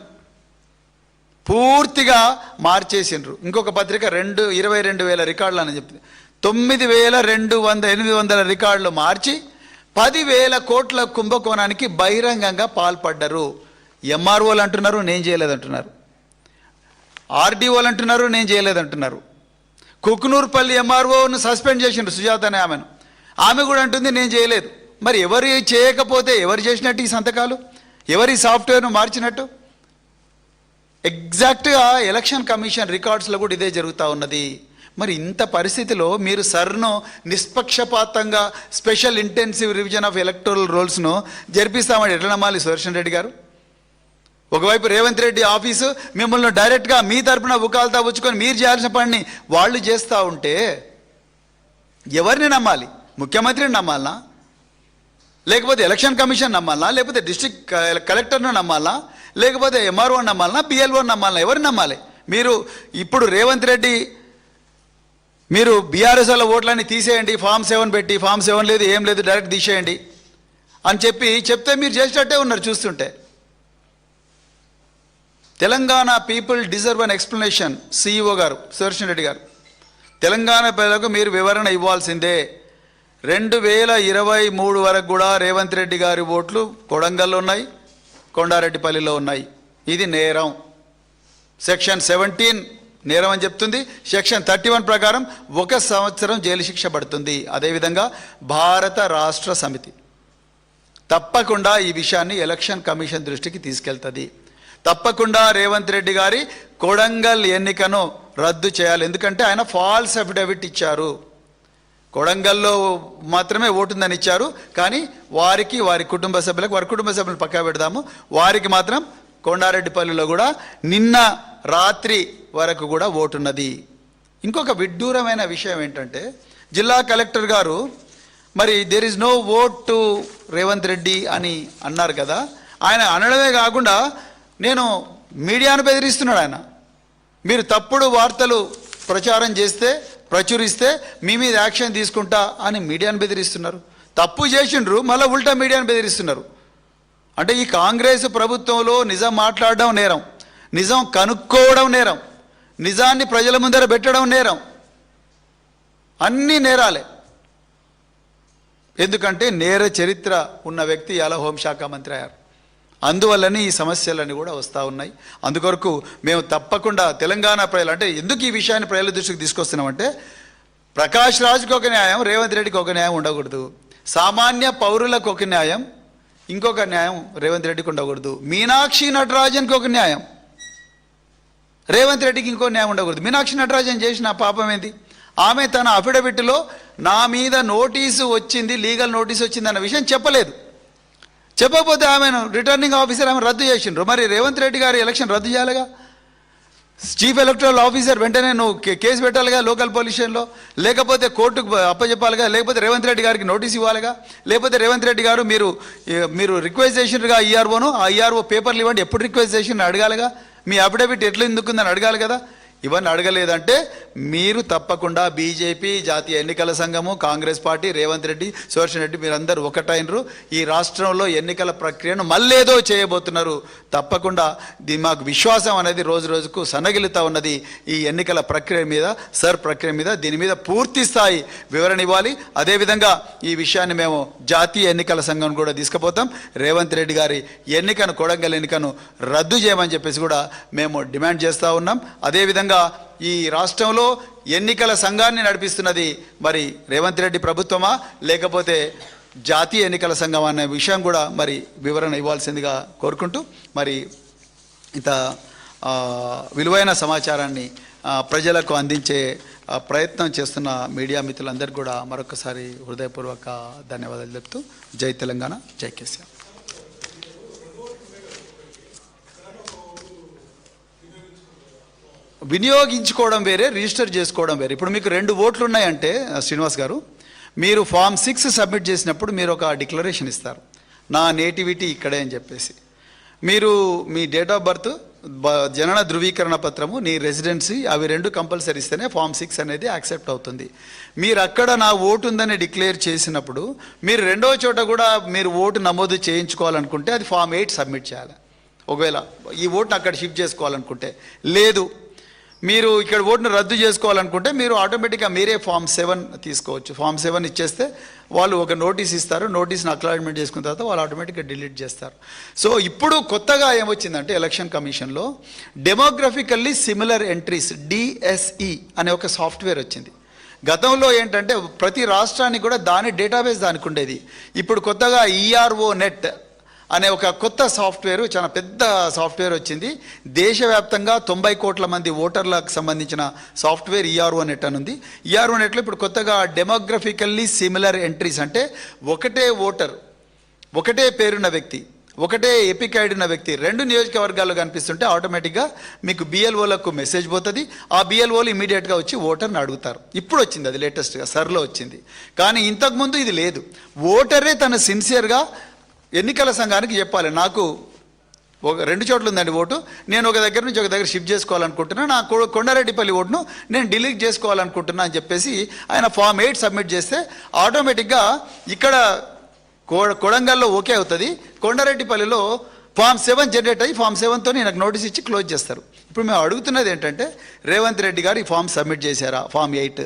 పూర్తిగా మార్చేసిండ్రు. ఇంకొక పత్రిక 22,000 రికార్డులు అని చెప్పింది. 9,800 రికార్డులు మార్చి 10,000 కోట్ల కుంభకోణానికి బహిరంగంగా పాల్పడ్డారు. ఎంఆర్ఓలు అంటున్నారు నేను చేయలేదంటున్నారు, ఆర్డీఓలు అంటున్నారు నేను చేయలేదంటున్నారు. కుకునూర్పల్లి ఎంఆర్ఓను సస్పెండ్ చేసిండ్రు సుజాత అనే ఆమెను. ఆమె కూడా అంటుంది నేను చేయలేదు. మరి ఎవరు చేయకపోతే ఎవరు చేసినట్టు ఈ సంతకాలు? ఎవరి సాఫ్ట్వేర్ను మార్చినట్టు? ఎగ్జాక్ట్గా ఎలక్షన్ కమిషన్ రికార్డ్స్లో కూడా ఇదే జరుగుతూ ఉన్నది. మరి ఇంత పరిస్థితిలో మీరు సర్ను నిష్పక్షపాతంగా special intensive revision of electoral రోల్స్ను జరిపిస్తామని ఎట్లా నమ్మాలి సుదర్శన్ రెడ్డి గారు? ఒకవైపు రేవంత్ రెడ్డి ఆఫీసు మిమ్మల్ని డైరెక్ట్గా మీ తరపున ఉకాలతా వచ్చుకొని మీరు చేయాల్సిన పనిని వాళ్ళు చేస్తూ ఉంటే ఎవరిని నమ్మాలి? ముఖ్యమంత్రిని నమ్మాలనా, లేకపోతే ఎలక్షన్ కమిషన్ నమ్మాలనా, లేకపోతే డిస్ట్రిక్ట్ కలెక్టర్ను నమ్మాలనా, లేకపోతే ఎంఆర్ఓ నమ్మాలనా, బిఎల్ఓ నమ్మాలనా? ఎవరిని నమ్మాలి? మీరు ఇప్పుడు రేవంత్ రెడ్డి మీరు బీఆర్ఎస్ వాళ్ళ ఓట్లన్నీ తీసేయండి, ఫామ్ 7 పెట్టి, ఫామ్ 7 లేదు ఏం లేదు డైరెక్ట్ తీసేయండి అని చెప్తే మీరు చేసేటట్టే ఉన్నారు చూస్తుంటే. Telangana people deserve an explanation. CEO గారు సుదర్శన్ రెడ్డి గారు, తెలంగాణ ప్రజలకు మీరు వివరణ ఇవ్వాల్సిందే. 2023 వరకు కూడా రేవంత్ రెడ్డి గారి ఓట్లు కొడంగల్లో ఉన్నాయి, కొండారెడ్డిపల్లిలో ఉన్నాయి. ఇది నేరం. సెక్షన్ 17 నేరం అని చెప్తుంది. సెక్షన్ 31 ప్రకారం 1 సంవత్సరం జైలు శిక్ష పడుతుంది. అదేవిధంగా భారత రాష్ట్ర సమితి తప్పకుండా ఈ విషయాన్ని ఎలక్షన్ కమిషన్ దృష్టికి తీసుకెళ్తుంది. తప్పకుండా రేవంత్ రెడ్డి గారి కొడంగల్ ఎన్నికను రద్దు చేయాలి. ఎందుకంటే ఆయన ఫాల్స్ అఫిడవిట్ ఇచ్చారు. కొడంగల్లో మాత్రమే ఓటుందని ఇచ్చారు, కానీ వారి కుటుంబ సభ్యులను పక్కా పెడదాము, వారికి మాత్రం కొండారెడ్డిపల్లిలో కూడా నిన్న రాత్రి వరకు కూడా ఓటున్నది. ఇంకొక విడ్డూరమైన విషయం ఏంటంటే, జిల్లా కలెక్టర్ గారు మరి there is no vote to Revanth Reddy అని అన్నారు కదా. ఆయన అనడమే కాకుండా నేను మీడియాను బెదిరిస్తున్నాడు. ఆయన మీరు తప్పుడు వార్తలు ప్రచురిస్తే మీ మీద యాక్షన్ తీసుకుంటా అని మీడియాను బెదిరిస్తున్నారు. తప్పు చేసిండ్రు, మళ్ళీ ఉల్టా మీడియాను బెదిరిస్తున్నారు. అంటే ఈ కాంగ్రెస్ ప్రభుత్వంలో నిజం మాట్లాడడం నేరం, నిజం కనుక్కోవడం నేరం, నిజాన్ని ప్రజల ముందర పెట్టడం నేరం, అన్నీ నేరాలే. ఎందుకంటే నేర చరిత్ర ఉన్న వ్యక్తి ఇలా హోంశాఖ మంత్రి అయ్యారు. అందువల్లనే ఈ సమస్యలన్నీ కూడా వస్తూ ఉన్నాయి. అందుకొరకు మేము తప్పకుండా తెలంగాణ ప్రజలు, అంటే ఎందుకు ఈ విషయాన్ని ప్రజల దృష్టికి తీసుకొస్తున్నామంటే, ప్రకాష్ రాజ్కి ఒక న్యాయం, రేవంత్ రెడ్డికి ఒక న్యాయం ఉండకూడదు. సామాన్య పౌరులకు ఒక న్యాయం, ఇంకొక న్యాయం రేవంత్ రెడ్డికి ఉండకూడదు. మీనాక్షి నటరాజన్కి ఒక న్యాయం, రేవంత్ రెడ్డికి ఇంకో న్యాయం ఉండకూడదు. మీనాక్షి నటరాజన్ చేసిన పాపం ఏంది? ఆమె తన అఫిడవిట్లో నా మీద నోటీసు వచ్చింది, లీగల్ నోటీసు వచ్చింది అన్న విషయం చెప్పలేదు. చెప్పకపోతే ఆమెను రిటర్నింగ్ ఆఫీసర్ ఆమె రద్దు చేసిండ్రు. మరి రేవంత్ రెడ్డి గారి ఎలక్షన్ రద్దు చేయాలిగా. చీఫ్ ఎలక్టరల్ ఆఫీసర్ వెంటనే నువ్వు కేసు పెట్టాలిగా లోకల్ పోలీస్ స్టేషన్లో, లేకపోతే కోర్టుకు అప్పచెప్పాలిగా, లేకపోతే రేవంత్ రెడ్డి గారికి నోటీస్ ఇవ్వాలిగా, లేకపోతే రేవంత్ రెడ్డి గారు మీరు రిక్వెస్ట్ చేసినట్టుగా ఈఆర్ఓను, ఆ ఈఆర్ఓ పేపర్లు ఇవ్వండి, ఎప్పుడు రిక్వెస్ట్ చేసి అడగాలిగా, మీ అఫిడవిట్ ఎట్లా ఎందుకుందని అడగాలి కదా. ఇవన్నీ అడగలేదంటే మీరు తప్పకుండా బీజేపీ, జాతీయ ఎన్నికల సంఘము, కాంగ్రెస్ పార్టీ, రేవంత్ రెడ్డి, సుదర్శన్ రెడ్డి మీరందరూ ఒకటైనరు. ఈ రాష్ట్రంలో ఎన్నికల ప్రక్రియను మళ్ళేదో చేయబోతున్నారు. తప్పకుండా మాకు విశ్వాసం అనేది రోజు రోజుకు సన్నగిలుతూ ఉన్నది. ఈ ఎన్నికల ప్రక్రియ మీద దీని మీద పూర్తి స్థాయి వివరణ ఇవ్వాలి. అదేవిధంగా ఈ విషయాన్ని మేము జాతీయ ఎన్నికల సంఘం కూడా తీసుకుపోతాం. రేవంత్ రెడ్డి గారి కొడంగల్ ఎన్నికను రద్దు చేయమని చెప్పేసి కూడా మేము డిమాండ్ చేస్తూ ఉన్నాం. అదేవిధంగా ఈ రాష్ట్రంలో ఎన్నికల సంఘాన్ని నడిపిస్తున్నది మరి రేవంత్ రెడ్డి ప్రభుత్వమా, లేకపోతే జాతీయ ఎన్నికల సంఘం అనే విషయం కూడా మరి వివరణ ఇవ్వాల్సిందిగా కోరుకుంటూ, మరి ఇంత విలువైన సమాచారాన్ని ప్రజలకు అందించే ప్రయత్నం చేస్తున్న మీడియా మిత్రులందరికీ కూడా మరొకసారి హృదయపూర్వక ధన్యవాదాలు చెప్తూ, జై తెలంగాణ, జై కేసీఆర్. వినియోగించుకోవడం వేరే, రిజిస్టర్ చేసుకోవడం వేరే. ఇప్పుడు మీకు 2 ఓట్లు ఉన్నాయంటే శ్రీనివాస్ గారు, మీరు ఫామ్ 6 సబ్మిట్ చేసినప్పుడు మీరు ఒక డిక్లరేషన్ ఇస్తారు, నా నేటివిటీ ఇక్కడే అని చెప్పేసి. మీరు మీ డేట్ ఆఫ్ బర్త్, జనన ధృవీకరణ పత్రము, నీ రెసిడెన్సీ, అవి 2 కంపల్సరీ ఇస్తేనే ఫామ్ 6 అనేది యాక్సెప్ట్ అవుతుంది. మీరు అక్కడ నా ఓటు ఉందని డిక్లేర్ చేసినప్పుడు మీరు రెండవ చోట కూడా మీరు ఓటు నమోదు చేయించుకోవాలనుకుంటే అది ఫామ్ 8 సబ్మిట్ చేయాలి. ఒకవేళ ఈ ఓటును అక్కడ షిఫ్ట్ చేసుకోవాలనుకుంటే, లేదు మీరు ఇక్కడ ఓటును రద్దు చేసుకోవాలనుకుంటే మీరు ఆటోమేటిక్గా మీరే ఫామ్ 7 తీసుకోవచ్చు. ఫామ్ 7 ఇచ్చేస్తే వాళ్ళు ఒక నోటీస్ ఇస్తారు, నోటీస్ని అక్నాలెడ్జ్మెంట్ చేసుకున్న తర్వాత వాళ్ళు ఆటోమేటిక్గా డిలీట్ చేస్తారు. సో ఇప్పుడు కొత్తగా ఏమొచ్చిందంటే ఎలక్షన్ కమిషన్లో డెమోగ్రఫికల్లీ సిమిలర్ ఎంట్రీస్, డిఎస్ఈ అనే ఒక సాఫ్ట్వేర్ వచ్చింది. గతంలో ఏంటంటే ప్రతి రాష్ట్రానికి కూడా దాని డేటాబేస్ దానికి ఉండేది. ఇప్పుడు కొత్తగా ఈఆర్ఓ నెట్ అనే ఒక కొత్త సాఫ్ట్వేర్, చాలా పెద్ద సాఫ్ట్వేర్ వచ్చింది. దేశవ్యాప్తంగా 90 కోట్ల మంది ఓటర్లకు సంబంధించిన సాఫ్ట్వేర్ ఈఆర్ఓ నెట్ అని ఉంది. ఈఆర్ఓ నెట్లో ఇప్పుడు కొత్తగా డెమోగ్రఫికల్లీ సిమిలర్ ఎంట్రీస్, అంటే ఒకటే ఓటర్, ఒకటే పేరున్న వ్యక్తి, ఒకటే ఎపిక్ ఐడి ఉన్న వ్యక్తి 2 నియోజకవర్గాల్లో కనిపిస్తుంటే ఆటోమేటిక్గా మీకు బిఎల్ఓలకు మెసేజ్ పోతుంది. ఆ బిఎల్ఓలు ఇమీడియట్గా వచ్చి ఓటర్ని అడుగుతారు. ఇప్పుడు వచ్చింది అది, లేటెస్ట్గా సర్లో వచ్చింది. కానీ ఇంతకుముందు ఇది లేదు. ఓటరే తన సిన్సియర్గా ఎన్నికల సంఘానికి చెప్పాలి, నాకు ఒక 2 చోట్ల ఉందండి ఓటు, నేను ఒక దగ్గర నుంచి ఒక దగ్గర షిఫ్ట్ చేసుకోవాలనుకుంటున్నా, నా కొండారెడ్డిపల్లి ఓటును నేను డిలీట్ చేసుకోవాలనుకుంటున్నా అని చెప్పేసి ఆయన ఫామ్ 8 సబ్మిట్ చేస్తే ఆటోమేటిక్గా ఇక్కడ కొడంగల్లో ఓకే అవుతుంది, కొండారెడ్డిపల్లిలో ఫామ్ 7 జనరేట్ అయ్యి ఫామ్ 7తో నాకు నోటీస్ ఇచ్చి క్లోజ్ చేస్తారు. ఇప్పుడు మేము అడుగుతున్నది ఏంటంటే రేవంత్ రెడ్డి గారు ఈ ఫామ్ సబ్మిట్ చేశారా, ఫామ్ 8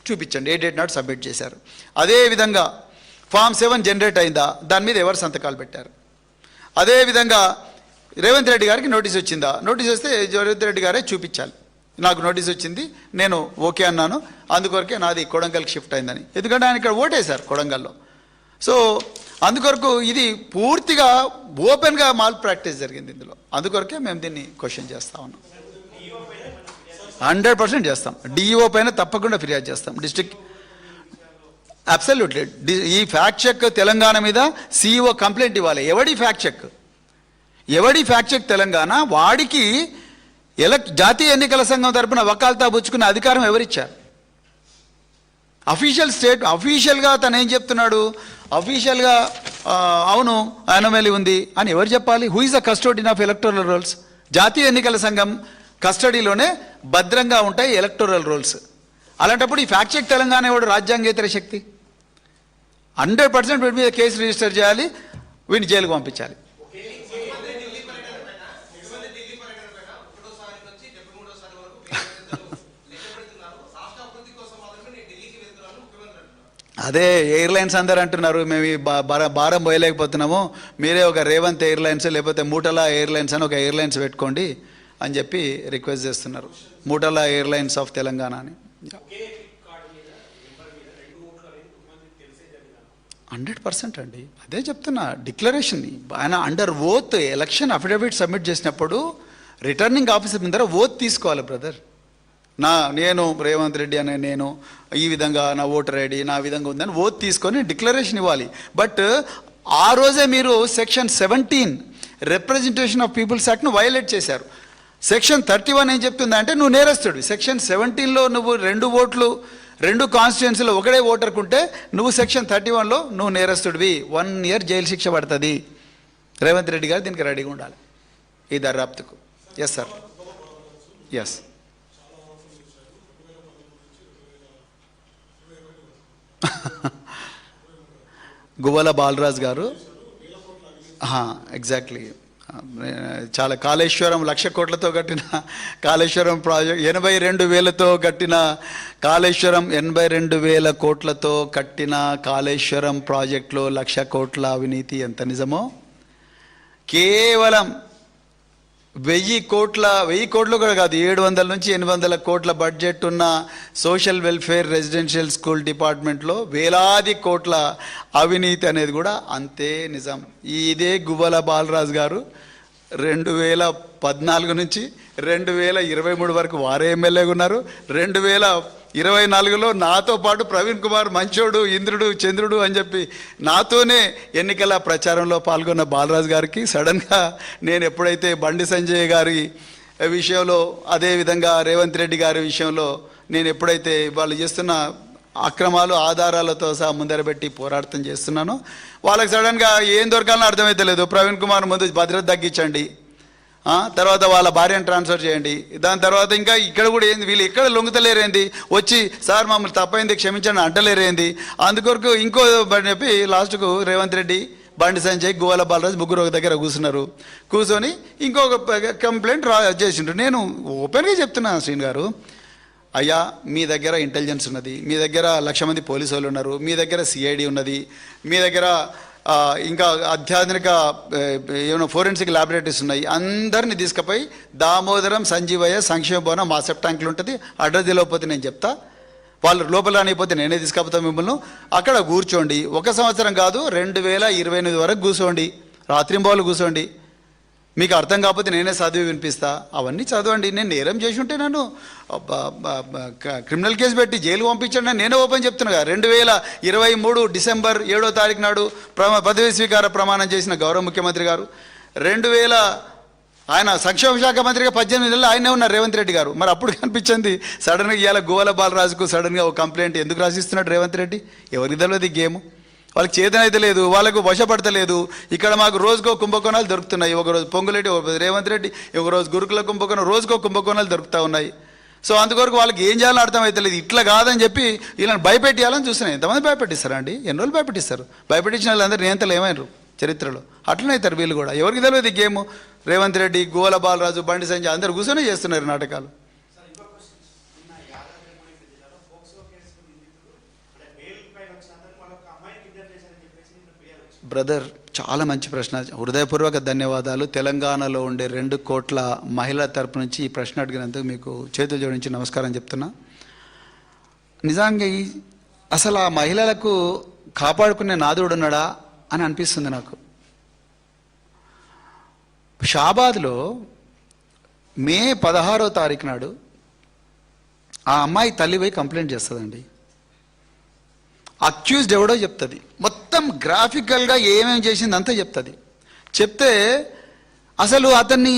చూపించండి, ఏ డేట్ నాడు సబ్మిట్ చేశారు. అదేవిధంగా ఫామ్ 7 జనరేట్ అయిందా, దాని మీద ఎవరు సంతకాలు పెట్టారు. అదేవిధంగా రేవంత్ రెడ్డి గారికి నోటీస్ వచ్చిందా, నోటీస్ వస్తే రేవంత్ రెడ్డి గారే చూపించాలి, నాకు నోటీస్ వచ్చింది, నేను ఓకే అన్నాను, అందుకొరకే నాది కొడంగల్కి షిఫ్ట్ అయిందని. ఎందుకంటే ఆయన ఇక్కడ ఓటేశారు కొడంగల్లో. సో అందుకొరకు ఇది పూర్తిగా ఓపెన్గా మాల్ ప్రాక్టీస్ జరిగింది ఇందులో. అందుకొరకే మేము దీన్ని క్వశ్చన్ చేస్తా ఉన్నాం. 100% చేస్తాం. డిఈఓ పైన తప్పకుండా ఫిర్యాదు చేస్తాం. డిస్ట్రిక్ట్ అబ్సల్యూట్లీ ఈ ఫ్యాక్ట్ చెక్ తెలంగాణ మీద సిఇఓ కంప్లైంట్ ఇవ్వాలి. ఎవడి ఫ్యాక్ట్ చెక్ తెలంగాణ, వాడికి జాతీయ ఎన్నికల సంఘం తరపున వకాల్తా పుచ్చుకునే అధికారం ఎవరిచ్చారు? అఫీషియల్గా తను ఏం చెప్తున్నాడు, అఫీషియల్గా అవును అనోమలీ ఉంది అని ఎవరు చెప్పాలి? Who is the custodian of electoral rolls? జాతీయ ఎన్నికల సంఘం కస్టడీలోనే భద్రంగా ఉంటాయి ఎలక్టోరల్ రోల్స్. అలాంటప్పుడు ఈ ఫ్యాక్ట్ చెక్ తెలంగాణ ఎవడు రాజ్యాంగేతర శక్తి? 100% వీటి మీద కేసు రిజిస్టర్ చేయాలి, వీడిని జైలుకు పంపించాలి. అదే ఎయిర్లైన్స్ అందరు అంటున్నారు, మేము ఈ భారం పోయలేకపోతున్నాము, మీరే ఒక రేవంత్ ఎయిర్లైన్స్ లేకపోతే మూటలా ఎయిర్లైన్స్ అని ఒక ఎయిర్లైన్స్ పెట్టుకోండి అని చెప్పి రిక్వెస్ట్ చేస్తున్నారు. మూటలా ఎయిర్లైన్స్ ఆఫ్ తెలంగాణ అని. 100% అండి, అదే చెప్తున్నా. డిక్లరేషన్ ఆయన under oath election affidavit submit చేసినప్పుడు రిటర్నింగ్ ఆఫీసర్ ముందర ఓత్ తీసుకోవాలి బ్రదర్. నేను రేవంత్ రెడ్డి అనే నేను ఈ విధంగా నా ఓటర్ ఐడి నా విధంగా ఉందని ఓత్ తీసుకొని డిక్లరేషన్ ఇవ్వాలి. బట్ ఆ రోజే మీరు సెక్షన్ 17 రిప్రజెంటేషన్ ఆఫ్ పీపుల్స్ యాక్ట్ను వైలేట్ చేశారు. సెక్షన్ 31 ఏం చెప్తుందంటే నువ్వు నేరస్తుడివి. సెక్షన్ 17లో నువ్వు 2 ఓట్లు 2 కాన్స్టిట్యుయెన్సీలో ఒకడే ఓటర్కుంటే నువ్వు సెక్షన్ 31లో నువ్వు నేరస్తుడివి, 1 ఇయర్ జైలు శిక్ష పడుతుంది. రేవంత్ రెడ్డి గారు దీనికి రెడీగా ఉండాలి ఈ దర్యాప్తుకు. Yes sir, yes. Guvvala Balaraj garu exactly చాలా కాళేశ్వరం 1,00,000 కోట్లతో కట్టిన కాళేశ్వరం ప్రాజెక్ట్ 82,000తో కట్టిన కాళేశ్వరం 82,000 కోట్లతో కట్టిన కాళేశ్వరం ప్రాజెక్టులో 1,00,000 కోట్ల అవినీతి ఎంత నిజమో, కేవలం 1,000 కోట్లు కూడా కాదు, 700 నుంచి 800 కోట్ల బడ్జెట్ ఉన్న సోషల్ వెల్ఫేర్ రెసిడెన్షియల్ స్కూల్ డిపార్ట్మెంట్లో వేలాది కోట్ల అవినీతి అనేది కూడా అంతే నిజం. ఇదే గువ్వల బాలరాజు గారు 2014 నుంచి 2023 వరకు వారే ఎమ్మెల్యేగా ఉన్నారు. 2024లో నాతో పాటు ప్రవీణ్ కుమార్ మంచోడు, ఇంద్రుడు, చంద్రుడు అని చెప్పి నాతోనే ఎన్నికల ప్రచారంలో పాల్గొన్న బాలరాజు గారికి సడన్గా నేను ఎప్పుడైతే బండి సంజయ్ గారి విషయంలో, అదేవిధంగా రేవంత్ రెడ్డి గారి విషయంలో నేను ఎప్పుడైతే వాళ్ళు చేస్తున్న అక్రమాలు ఆధారాలతో సహా ముందరబెట్టి పోరాటం చేస్తున్నానో, వాళ్ళకి సడన్గా ఏం దొరకాలని అర్థమైతే లేదు. ప్రవీణ్ కుమార్ ముందు భద్రత తగ్గించండి, తర్వాత వాళ్ళ భార్యను ట్రాన్స్ఫర్ చేయండి, దాని తర్వాత ఇంకా ఇక్కడ కూడా ఏంది వీళ్ళు ఎక్కడ లొంగుతలేరేంది, వచ్చి సార్ మమ్మల్ని తప్పైంది క్షమించండి అంటలేరేంది. అందుకొరకు ఇంకో చెప్పి లాస్ట్కు రేవంత్ రెడ్డి, బండి సంజయ్, గువ్వల బాలరాజు ముగ్గురు ఒక దగ్గర కూర్చొని ఇంకొక కంప్లైంట్ చేసిండ్రు. నేను ఓపెన్గా చెప్తున్నాను శ్రీని గారు, అయ్యా మీ దగ్గర ఇంటెలిజెన్స్ ఉన్నది, మీ దగ్గర 1,00,000 మంది పోలీసు వాళ్ళు ఉన్నారు, మీ దగ్గర సిఐడి ఉన్నది, మీ దగ్గర ఇంకా అత్యాధునిక ఏమైనా ఫోరెన్సిక్ ల్యాబొరేటరీస్ ఉన్నాయి, అందరినీ తీసుకుపోయి దామోదరం సంజీవయ్య సంక్షేమ భవనం మా సెప్ట్ ట్యాంకులు ఉంటుంది, అడ్రస్ తెలియకపోతే నేను చెప్తా, వాళ్ళు లోపల రానిపోతే నేనే తీసుకపోతా మిమ్మల్ని, అక్కడ కూర్చోండి, 1 సంవత్సరం కాదు 2028 వరకు కూర్చోండి, రాత్రింబావులు కూర్చోండి, మీకు అర్థం కాకపోతే నేనే చదివి వినిపిస్తా, అవన్నీ చదవండి. నేను నేరం చేసి ఉంటే నన్ను క్రిమినల్ కేసు పెట్టి జైలు పంపించండి, నేనే ఓపెన్ చెప్తున్నా. 2023 డిసెంబర్ 7వ తారీఖు నాడు పదవీ స్వీకార ప్రమాణం చేసిన గౌరవ ముఖ్యమంత్రి గారు, ఆయన సంక్షేమ శాఖ మంత్రిగా 18 నెలలు ఆయనే ఉన్నారు రేవంత్ రెడ్డి గారు. మరి అప్పుడు కనిపించింది సడన్గా ఇవాళ గువ్వల బాలరాజుకు సడన్గా ఒక కంప్లైంట్ ఎందుకు రాసిస్తున్నాడు రేవంత్ రెడ్డి? ఎవరికి తెలియదు ఈ గేము. వాళ్ళకి చేతనైతే లేదు, వాళ్ళకు వశపడతలేదు. ఇక్కడ మాకు రోజుకో కుంభకోణాలు దొరుకుతున్నాయి. ఒకరోజు పొంగులేటి, ఒకరోజు రేవంత్ రెడ్డి, ఒకరోజు గురుకుల కుంభకోణం, రోజుకో కుంభకోణాలు దొరుకుతూ ఉన్నాయి. సో అందుకొరకు వాళ్ళకి ఏం చేయాలో అర్థమవుతలేదు. ఇట్లా కాదని చెప్పి వీళ్ళని భయపెట్టియాలని చూస్తున్నాయి. ఎంతమంది భయపెట్టిస్తారా అండి? ఎన్ని రోజులు భయపెట్టిస్తారు? భయపెట్టించిన వాళ్ళందరూ నియంతలు ఏమైనారు చరిత్రలో? అట్లనే అవుతారు వీళ్ళు కూడా. ఎవరికి తెలియదు ఈ గేమ్. రేవంత్ రెడ్డి, గోల బాలరాజు, బండి సంజయ్ అందరు కూర్చొని చేస్తున్నారు నాటకాలు. బ్రదర్, చాలా మంచి ప్రశ్న, హృదయపూర్వక ధన్యవాదాలు. తెలంగాణలో ఉండే 2 కోట్ల మహిళల తరపు నుంచి ఈ ప్రశ్న అడిగినందుకు మీకు చేతులు జోడించి నమస్కారం చెప్తున్నా. నిజంగా అసలు ఆ మహిళలకు కాపాడుకునే నాదుడు ఉన్నాడా అని అనిపిస్తుంది నాకు. షాబాద్లో మే 16వ తారీఖు నాడు ఆ అమ్మాయి తల్లి పోయి కంప్లైంట్ చేస్తుందండి. అక్యూజ్డ్ ఎవడో చెప్తుంది, మొత్తం గ్రాఫికల్గా ఏమేమి చేసింది అంతా చెప్తుంది. చెప్తే అసలు అతన్ని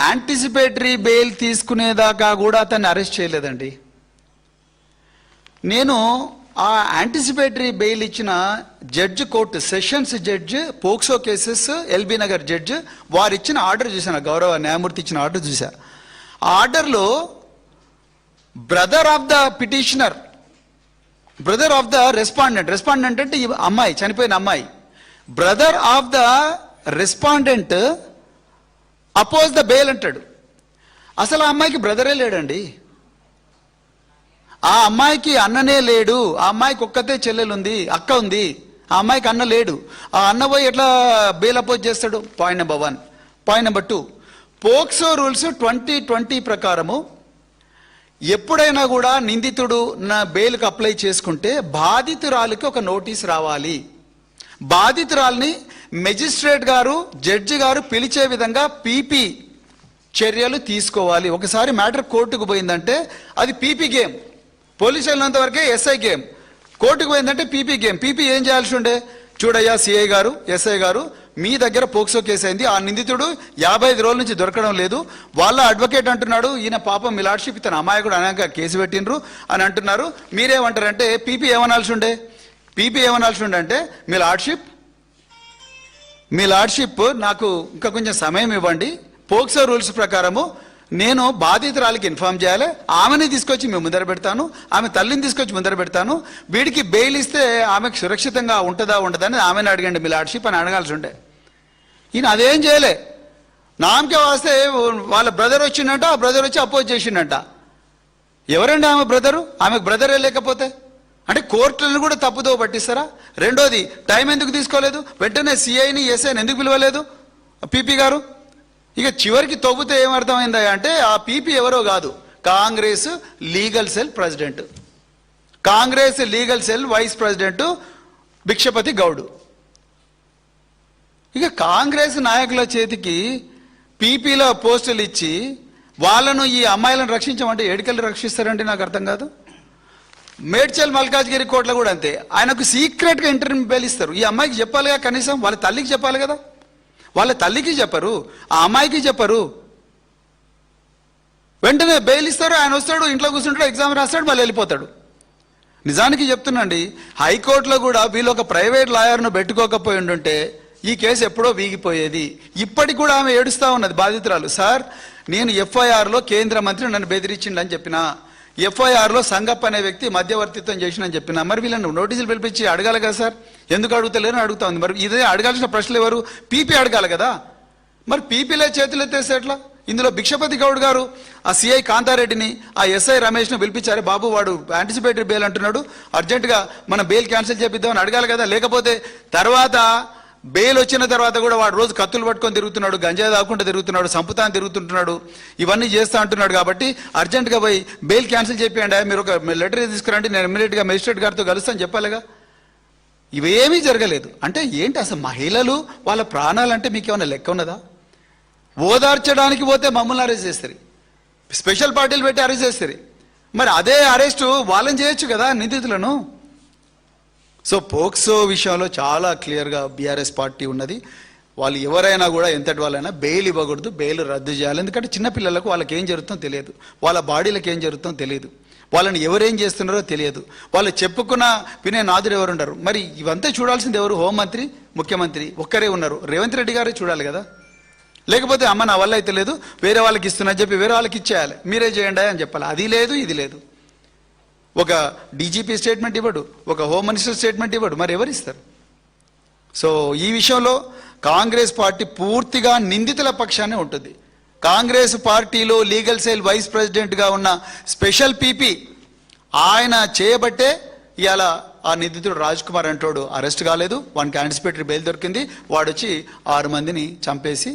యాంటిసిపేటరీ బెయిల్ తీసుకునేదాకా కూడా అతన్ని అరెస్ట్ చేయలేదండి. నేను ఆ యాంటిసిపేటరీ బెయిల్ ఇచ్చిన judge, court sessions judge, POCSO cases LB Nagar judge, వారు ఇచ్చిన ఆర్డర్ చూశాను, గౌరవ న్యాయమూర్తి ఇచ్చిన ఆర్డర్ చూసా. ఆ ఆర్డర్లో brother of the petitioner, brother of the respondent అంటే ఈ అమ్మాయి, చనిపోయిన అమ్మాయి, brother of the respondent oppose the bail అంటాడు. అసలు ఆ అమ్మాయికి బ్రదరే లేడండి. ఆ అమ్మాయికి అన్ననే లేడు. ఆ అమ్మాయికి ఒక్కతే చెల్లెలుంది, అక్క ఉంది. ఆ అమ్మాయికి అన్న లేడు. ఆ అన్న పోయి ఎట్లా బెయిల్ అపోజ్ చేస్తాడు? Point number 1. Point number 2, POCSO rules 2020 ప్రకారము ఎప్పుడైనా కూడా నిందితుడు నా బెయిల్కి అప్లై చేసుకుంటే బాధితురాలికి ఒక నోటీస్ రావాలి. బాధితురాల్ని మెజిస్ట్రేట్ గారు, జడ్జి గారు పిలిచే విధంగా పీపీ చర్యలు తీసుకోవాలి. ఒకసారి మ్యాటర్ కోర్టుకు పోయిందంటే అది పీపీ గేమ్. పోలీసు వెళ్ళినంత వరకే ఎస్ఐ గేమ్. కోర్టుకు పోయిందంటే పీపీ గేమ్. పీపీ ఏం చేయాల్సి ఉండే? చూడయ్యా సిఐ గారు, ఎస్ఐ గారు, మీ దగ్గర పోక్సో కేసు అయింది, ఆ నిందితుడు 55 రోజుల నుంచి దొరకడం లేదు. వాళ్ళ అడ్వకేట్ అంటున్నాడు, ఈయన పాపం మీ లార్డ్షిప్ ఇతను అమాయకుడు అనేక కేసు పెట్టినరు అని అంటున్నారు. మీరేమంటారంటే పీపీ ఏమనాల్సి ఉండే? పీపీ ఏమనాల్సి ఉండే అంటే, మీ లార్డ్షిప్ నాకు ఇంకా కొంచెం సమయం ఇవ్వండి, పోక్సో రూల్స్ ప్రకారము నేను బాధితురాలికి ఇన్ఫార్మ్ చేయాలి, ఆమెని తీసుకొచ్చి మేము ముందర పెడతాను, ఆమె తల్లిని తీసుకొచ్చి ముందర పెడతాను, వీడికి బెయిల్ ఇస్తే ఆమెకు సురక్షితంగా ఉంటుందా ఉండదా అని ఆమెను అడగండి మీ లార్డ్షిప్ అని అడగాల్సి ఉండే. ఈయన అదేం చేయలే. నామకే వస్తే వాళ్ళ బ్రదర్ వచ్చిందంట, ఆ బ్రదర్ వచ్చి అపోజ్ చేసిండంట. ఎవరండి ఆమె బ్రదరు? ఆమెకు బ్రదరే లేకపోతే అంటే కోర్టులను కూడా తప్పుదో పట్టిస్తారా? రెండోది, టైం ఎందుకు తీసుకోలేదు? వెంటనే సిఐని, ఎస్ఐని ఎందుకు పిలవలేదు పీపీ గారు? ఇక చివరికి తవ్వుతే ఏమర్థమైందా అంటే ఆ పీపీ ఎవరో కాదు, Congress legal cell president, Congress legal cell vice president Bhikshapathi Goud. ఇక కాంగ్రెస్ నాయకుల చేతికి పీపీలో పోస్టులు ఇచ్చి వాళ్ళను, ఈ అమ్మాయిలను రక్షించమంటే ఏడికెళ్ళి రక్షిస్తారంటే నాకు అర్థం కాదు. మేడ్చల్ మల్కాజ్గిరి కోర్టులో కూడా అంతే, ఆయనకు సీక్రెట్గా ఇంటర్వ్యూ బెయిల్ ఇస్తారు. ఈ అమ్మాయికి చెప్పాలిగా, కనీసం వాళ్ళ తల్లికి చెప్పాలి కదా. వాళ్ళ తల్లికి చెప్పరు, ఆ అమ్మాయికి చెప్పరు. వెంటనే బెయిల్ ఇస్తారు, ఆయన వస్తాడు, ఇంట్లో కూర్చుంటాడు, ఎగ్జామ్ రాస్తాడు, మళ్ళీ వెళ్ళిపోతాడు. నిజానికి చెప్తున్నాండి, హైకోర్టులో కూడా వీళ్ళు ఒక ప్రైవేట్ లాయర్ను పెట్టుకోకపోయి ఉండుంటే ఈ కేసు ఎప్పుడో వీగిపోయేది. ఇప్పటికి కూడా ఆమె ఏడుస్తూ ఉన్నది బాధితురాలు. సార్, నేను ఎఫ్ఐఆర్లో కేంద్ర మంత్రి నన్ను బెదిరించిండని చెప్పిన, ఎఫ్ఐఆర్లో సంగప్ప అనే వ్యక్తి మధ్యవర్తిత్వం చేసినని చెప్పిన, మరి వీళ్ళని నోటీసులు పిలిపించి అడగాలి కదా సార్, ఎందుకు అడుగుతలేరని అడుగుతా ఉంది. మరి ఇదే అడగాల్సిన ప్రశ్నలు ఎవరు? పీపీ అడగాలి కదా. మరి పీపీలే చేతులు ఎత్తేస్తే ఎట్లా? ఇందులో భిక్షపతి గౌడ్ గారు ఆ సిఐ కాంతారెడ్డిని, ఆ ఎస్ఐ రమేష్ను పిలిపించారు. బాబు, వాడు యాంటిసిపేటరీ బెయిల్ అంటున్నాడు, అర్జెంటుగా మనం బెయిల్ క్యాన్సిల్ చేపిద్దామని అడగాలి కదా. లేకపోతే తర్వాత బెయిల్ వచ్చిన తర్వాత కూడా వాడు రోజు కత్తులు పట్టుకొని తిరుగుతున్నాడు, గంజాయి తాకుండా తిరుగుతున్నాడు, సంపుతాన్ని తిరుగుతుంటున్నాడు, ఇవన్నీ చేస్తూ అంటున్నాడు. కాబట్టి అర్జెంటుగా పోయి బెయిల్ క్యాన్సిల్ చేయండి, మీరు ఒక లెటర్ తీసుకురండి, నేను ఇమ్మీడియట్గా మెజిస్ట్రేట్ గారితో కలుస్తాను చెప్పాలిగా. ఇవేమీ జరగలేదు. అంటే ఏంటి అసలు? మహిళలు వాళ్ళ ప్రాణాలంటే మీకు ఏమైనా లెక్క ఉన్నదా? ఓదార్చడానికి పోతే మమ్మల్ని అరెస్ట్ చేస్తారు, స్పెషల్ పార్టీలు పెట్టి అరెస్ట్ చేస్తారు. మరి అదే అరెస్టు వాళ్ళని చేయొచ్చు కదా, నిందితులను. సో పోక్సో విషయంలో చాలా క్లియర్గా బీఆర్ఎస్ పార్టీ ఉన్నది. వాళ్ళు ఎవరైనా కూడా ఎంతటి వాళ్ళైనా బెయిల్ ఇవ్వకూడదు, బెయిల్ రద్దు చేయాలి. ఎందుకంటే చిన్నపిల్లలకు వాళ్ళకి ఏం జరుగుతుందో తెలియదు, వాళ్ళ బాడీలకు ఏం జరుగుతుందో తెలియదు. వాళ్ళని ఎవరేం చేస్తున్నారో తెలియదు. వాళ్ళు చెప్పుకున్న వినే నాదుడు ఎవరు ఉండరు. మరి ఇవంతా చూడాల్సింది ఎవరు? హోంమంత్రి, ముఖ్యమంత్రి ఒక్కరే ఉన్నారు. రేవంత్ రెడ్డి గారే చూడాలి కదా. లేకపోతే అమ్మ నా వల్ల అయితే లేదు, వేరే వాళ్ళకి ఇస్తున్నా చెప్పి వేరే వాళ్ళకి ఇచ్చేయాలి, మీరే చేయండి అని చెప్పాలి. అది లేదు, ఇది లేదు. ఒక డీజీపీ స్టేట్మెంట్ ఇవ్వడు, ఒక హోమ్ మినిస్టర్ స్టేట్మెంట్ ఇవ్వడు, మరి ఎవరిస్తారు? సో ఈ విషయంలో కాంగ్రెస్ పార్టీ పూర్తిగా నిందితుల పక్షానే ఉంటుంది. కాంగ్రెస్ పార్టీలో లీగల్ సెల్ వైస్ ప్రెసిడెంట్గా ఉన్న స్పెషల్ పీపీ ఆయన చేయబట్టే ఇవాళ ఆ నిందితుడు రాజ్ కుమార్ అంటోడు అరెస్ట్ కాలేదు. వానికి యాంటిసిపేటరీ బెయిల్ దొరికింది. వాడు వచ్చి 6 మందిని చంపేసి